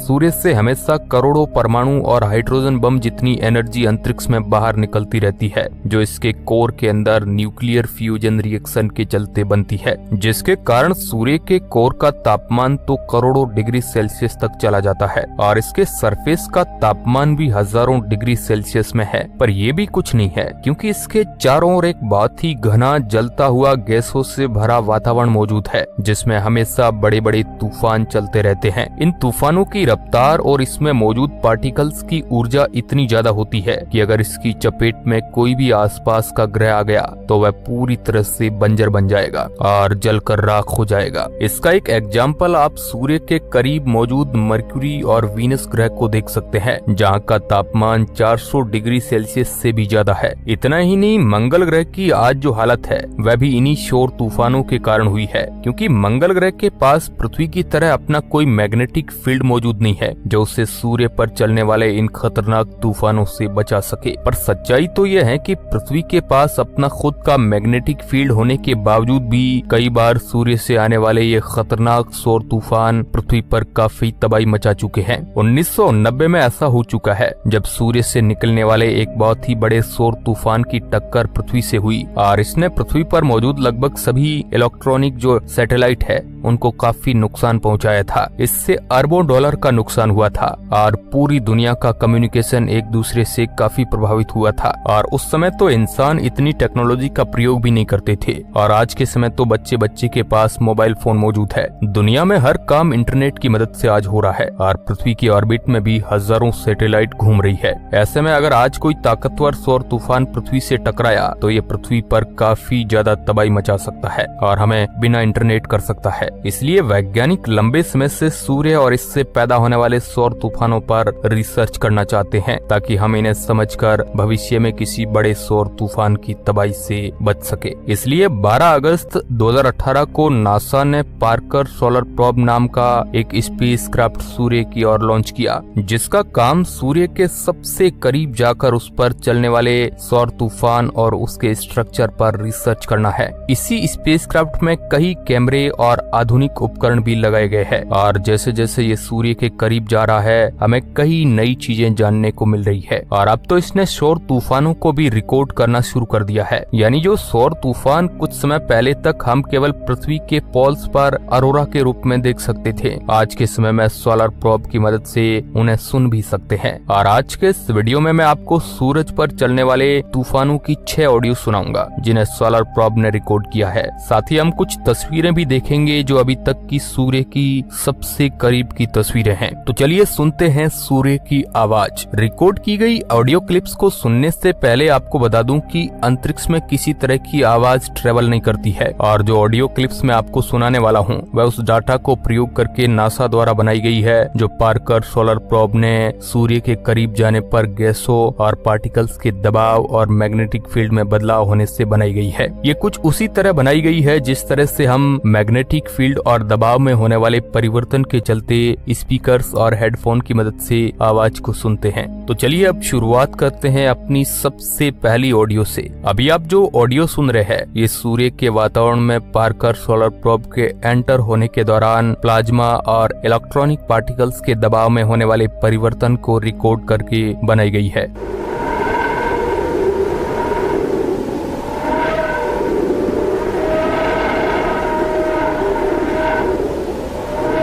सूर्य से हमेशा करोड़ों परमाणु और हाइड्रोजन बम जितनी एनर्जी अंतरिक्ष में बाहर निकलती रहती है, जो इसके कोर के अंदर न्यूक्लियर फ्यूजन रिएक्शन के चलते बनती है, जिसके कारण सूर्य के कोर का तापमान तो करोड़ों डिग्री सेल्सियस तक चला जाता है और इसके सरफेस का तापमान भी हजारों डिग्री सेल्सियस में है। पर ये भी कुछ नहीं है, क्योंकि इसके चारों ओर एक बहुत ही घना जलता हुआ गैसों से भरा वातावरण मौजूद है, जिसमें हमेशा बड़े बड़े तूफान चलते रहते हैं। इन तूफानों की रफ्तार और इसमें मौजूद पार्टिकल्स की ऊर्जा इतनी ज्यादा होती है कि अगर इसकी चपेट में कोई भी आसपास का ग्रह आ गया तो वह पूरी तरह से बंजर बन जाएगा और जलकर राख हो जाएगा। इसका एक एग्जाम्पल आप सूर्य के करीब मौजूद मरक्यूरी और वीनस ग्रह को देख सकते हैं, जहाँ का तापमान 400 डिग्री सेल्सियस से भी ज्यादा है। इतना ही नहीं, मंगल ग्रह की आज जो हालत है वह भी इन्हीं शोर तूफानों के कारण हुई है, क्योंकि मंगल ग्रह के पास पृथ्वी की तरह अपना कोई मैग्नेटिक फील्ड मौजूद नहीं है जो उसे सूर्य पर चलने वाले इन खतरनाक तूफानों से बचा सके। पर सच्चाई तो यह है कि पृथ्वी के पास अपना खुद का मैग्नेटिक फील्ड होने के बावजूद भी कई बार सूर्य से आने वाले ये खतरनाक सौर तूफान पृथ्वी पर काफी तबाही मचा चुके हैं। 1990 में ऐसा हो चुका है जब सूर्य से निकलने वाले एक बहुत ही बड़े सौर तूफान की टक्कर पृथ्वी से हुई और इसने पृथ्वी पर मौजूद लगभग सभी इलेक्ट्रॉनिक जो सैटेलाइट है उनको काफी नुकसान पहुंचाया था। इससे अरबों डॉलर का नुकसान हुआ था और पूरी दुनिया का कम्युनिकेशन एक दूसरे से काफी प्रभावित हुआ था। और उस समय तो इंसान इतनी टेक्नोलॉजी का प्रयोग भी नहीं करते थे, और आज के समय तो बच्चे बच्चे के पास मोबाइल फोन मौजूद है। दुनिया में हर काम इंटरनेट की मदद से आज हो रहा है और पृथ्वी की ऑर्बिट में भी हजारों सैटेलाइट घूम रही है। ऐसे में अगर आज कोई ताकतवर सौर तूफान पृथ्वी से टकराया तो ये पृथ्वी पर काफी ज्यादा तबाही मचा सकता है और हमें बिना इंटरनेट कर सकता है। इसलिए वैज्ञानिक लंबे समय से सूर्य और इससे पैदा होने वाले सौर तूफानों पर रिसर्च करना चाहते हैं, ताकि हम इन्हें समझकर भविष्य में किसी बड़े सौर तूफान की तबाही से बच सके। इसलिए 12 अगस्त 2018 को नासा ने पार्कर सोलर प्रोब नाम का एक स्पेसक्राफ्ट सूर्य की ओर लॉन्च किया, जिसका काम सूर्य के सबसे करीब जाकर उस पर चलने वाले सौर तूफान और उसके स्ट्रक्चर पर रिसर्च करना है। इसी स्पेसक्राफ्ट में कई कैमरे और आधुनिक उपकरण भी लगाए गए हैं और जैसे जैसे ये सूर्य के करीब जा रहा है हमें कई नई चीजें जानने को मिल रही है। और अब तो इसने सौर तूफानों को भी रिकॉर्ड करना शुरू कर दिया है, यानी जो सौर तूफान कुछ समय पहले तक हम केवल पृथ्वी के पोल्स पर अरोरा के रूप में देख सकते थे, आज के समय में सोलर प्रोब की मदद से उन्हें सुन भी सकते हैं। और आज के इस वीडियो में मैं आपको सूरज पर चलने वाले तूफानों की 6 ऑडियो सुनाऊंगा जिन्हें सोलर प्रोब ने रिकॉर्ड किया है। साथ ही हम कुछ तस्वीरें भी देखेंगे जो अभी तक की सूर्य की सबसे करीब की तस्वीरें हैं। तो चलिए सुनते हैं सूर्य की आवाज। रिकॉर्ड की गई ऑडियो क्लिप्स को सुनने से पहले आपको बता दूं कि अंतरिक्ष में किसी तरह की आवाज ट्रेवल नहीं करती है और जो ऑडियो क्लिप्स मैं आपको सुनाने वाला हूं वह उस डाटा को प्रयोग करके नासा द्वारा बनाई गई है, जो पार्कर सोलर प्रोब ने सूर्य के करीब जाने पर गैसों और पार्टिकल्स के दबाव और मैग्नेटिक फील्ड में बदलाव होने से बनाई गई है। ये कुछ उसी तरह बनाई गई है जिस तरह से हम मैग्नेटिक फील्ड और दबाव में होने वाले परिवर्तन के चलते स्पीकर्स और हेडफोन की मदद से आवाज को सुनते हैं। तो चलिए अब शुरुआत करते हैं अपनी सबसे पहली ऑडियो से। अभी आप जो ऑडियो सुन रहे हैं ये सूर्य के वातावरण में पार्कर सोलर प्रोब के एंटर होने के दौरान प्लाज्मा और इलेक्ट्रॉनिक पार्टिकल्स के दबाव में होने वाले परिवर्तन को रिकॉर्ड करके बनाई गई है।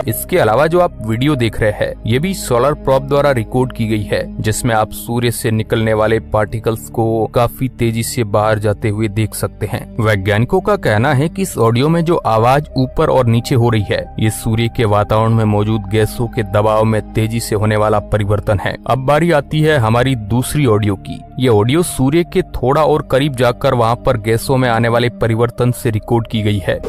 इसके अलावा जो आप वीडियो देख रहे हैं ये भी सोलर प्रोब द्वारा रिकॉर्ड की गई है, जिसमें आप सूर्य से निकलने वाले पार्टिकल्स को काफी तेजी से बाहर जाते हुए देख सकते हैं। वैज्ञानिकों का कहना है कि इस ऑडियो में जो आवाज ऊपर और नीचे हो रही है ये सूर्य के वातावरण में मौजूद गैसों के दबाव में तेजी से होने वाला परिवर्तन है। अब बारी आती है हमारी दूसरी ऑडियो की। ये ऑडियो सूर्य के थोड़ा और करीब जाकर वहाँ पर गैसों में आने वाले परिवर्तन से रिकॉर्ड की गई है।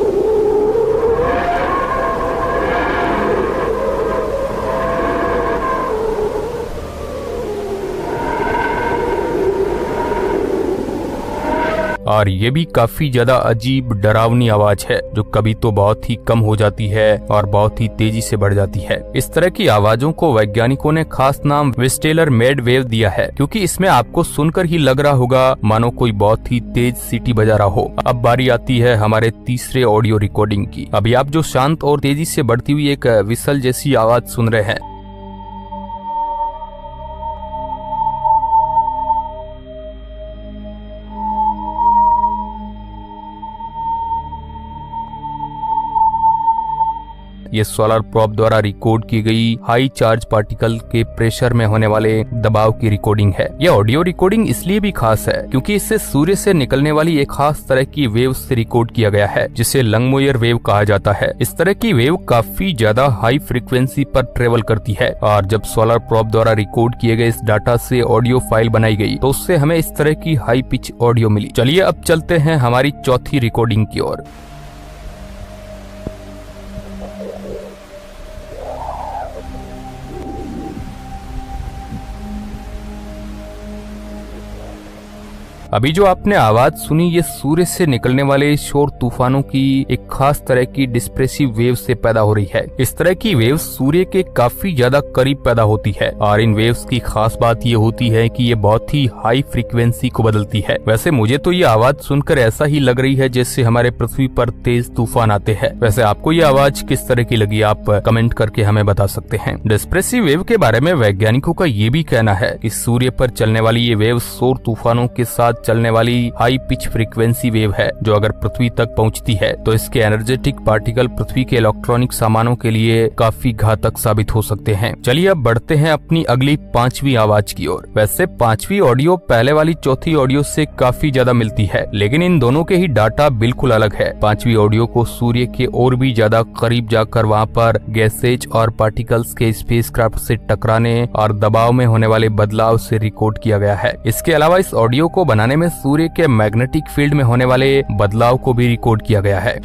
और ये भी काफी ज्यादा अजीब डरावनी आवाज है जो कभी तो बहुत ही कम हो जाती है और बहुत ही तेजी से बढ़ जाती है। इस तरह की आवाजों को वैज्ञानिकों ने खास नाम विस्टेलर मेड वेव दिया है, क्योंकि इसमें आपको सुनकर ही लग रहा होगा मानो कोई बहुत ही तेज सीटी बजा रहा हो। अब बारी आती है हमारे तीसरे ऑडियो रिकॉर्डिंग की। अभी आप जो शांत और तेजी से बढ़ती हुई एक विसल जैसी आवाज सुन रहे हैं ये सोलर प्रोब द्वारा रिकॉर्ड की गई हाई चार्ज पार्टिकल के प्रेशर में होने वाले दबाव की रिकॉर्डिंग है। यह ऑडियो रिकॉर्डिंग इसलिए भी खास है क्योंकि इससे सूर्य से निकलने वाली एक खास तरह की वेव से रिकॉर्ड किया गया है, जिसे लंगमोयर वेव कहा जाता है। इस तरह की वेव काफी ज्यादा हाई फ्रीक्वेंसी पर ट्रेवल करती है और जब सोलर प्रोब द्वारा रिकॉर्ड किए गए इस डाटा से ऑडियो फाइल बनाई गई तो उससे हमें इस तरह की हाई पिच ऑडियो मिली। चलिए अब चलते हैं हमारी चौथी रिकॉर्डिंग की ओर। अभी जो आपने आवाज सुनी ये सूर्य से निकलने वाले शोर तूफानों की एक खास तरह की डिस्प्रेसिव वेव से पैदा हो रही है। इस तरह की वेव सूर्य के काफी ज्यादा करीब पैदा होती है और इन वेव्स की खास बात ये होती है कि ये बहुत ही हाई फ्रीक्वेंसी को बदलती है। वैसे मुझे तो ये आवाज सुनकर ऐसा ही लग रही है जैसे हमारे पृथ्वी पर तेज तूफान आते हैं। वैसे आपको ये आवाज किस तरह की लगी, आप कमेंट करके हमें बता सकते हैं। डिस्प्रेसिव वेव के बारे में वैज्ञानिकों का ये भी कहना है कि सूर्य पर चलने वाली ये वेव शोर तूफानों के साथ चलने वाली हाई पिच फ्रीक्वेंसी वेव है, जो अगर पृथ्वी तक पहुंचती है तो इसके एनर्जेटिक पार्टिकल पृथ्वी के इलेक्ट्रॉनिक सामानों के लिए काफी घातक साबित हो सकते हैं। चलिए अब बढ़ते हैं अपनी अगली पांचवी आवाज की ओर। वैसे पांचवी ऑडियो पहले वाली चौथी ऑडियो से काफी ज्यादा मिलती है, लेकिन इन दोनों के ही डाटा बिल्कुल अलग है। पांचवी ऑडियो को सूर्य के और भी ज्यादा करीब जाकर वहाँ पर गैसेज और पार्टिकल्स के स्पेसक्राफ्ट से टकराने और दबाव में होने वाले बदलाव से रिकॉर्ड किया गया है। इसके अलावा इस ऑडियो को बनाने में सूर्य के मैग्नेटिक फील्ड में होने वाले बदलाव को भी रिकॉर्ड किया गया है।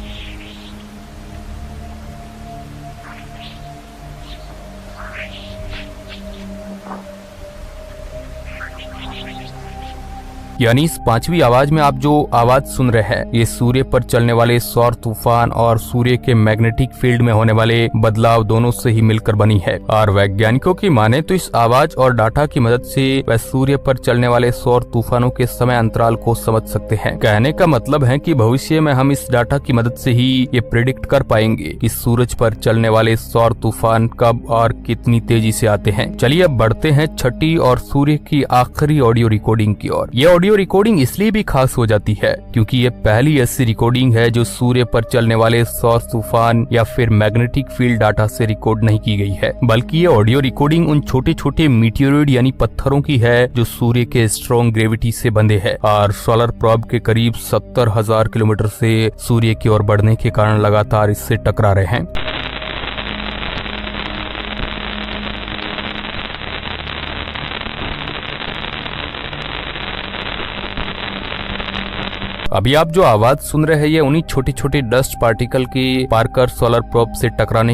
यानी इस पांचवी आवाज में आप जो आवाज सुन रहे हैं ये सूर्य पर चलने वाले सौर तूफान और सूर्य के मैग्नेटिक फील्ड में होने वाले बदलाव दोनों से ही मिलकर बनी है। और वैज्ञानिकों की माने तो इस आवाज और डाटा की मदद से वह सूर्य पर चलने वाले सौर तूफानों के समय अंतराल को समझ सकते हैं। कहने का मतलब है कि भविष्य में हम इस डाटा की मदद से ही ये प्रिडिक्ट कर पाएंगे कि सूरज पर चलने वाले सौर तूफान कब और कितनी तेजी से आते हैं। चलिए अब बढ़ते हैं छठी और सूर्य की आखिरी ऑडियो रिकॉर्डिंग की ओर। ये ऑडियो रिकॉर्डिंग इसलिए भी खास हो जाती है क्योंकि ये पहली ऐसी रिकॉर्डिंग है जो सूर्य पर चलने वाले सौर तूफान या फिर मैग्नेटिक फील्ड डाटा से रिकॉर्ड नहीं की गई है, बल्कि ये ऑडियो रिकॉर्डिंग उन छोटे छोटे मीटियोरॉइड यानी पत्थरों की है जो सूर्य के स्ट्रॉन्ग ग्रेविटी से बंधे हैं और सोलर प्रोब के करीब 70,000 किलोमीटर से सूर्य की ओर बढ़ने के कारण लगातार इससे टकरा रहे हैं। अभी आप जो आवाज सुन रहे हैं ये उन्हीं छोटे छोटे डस्ट पार्टिकल के पार्कर सोलर प्रोब से टकराने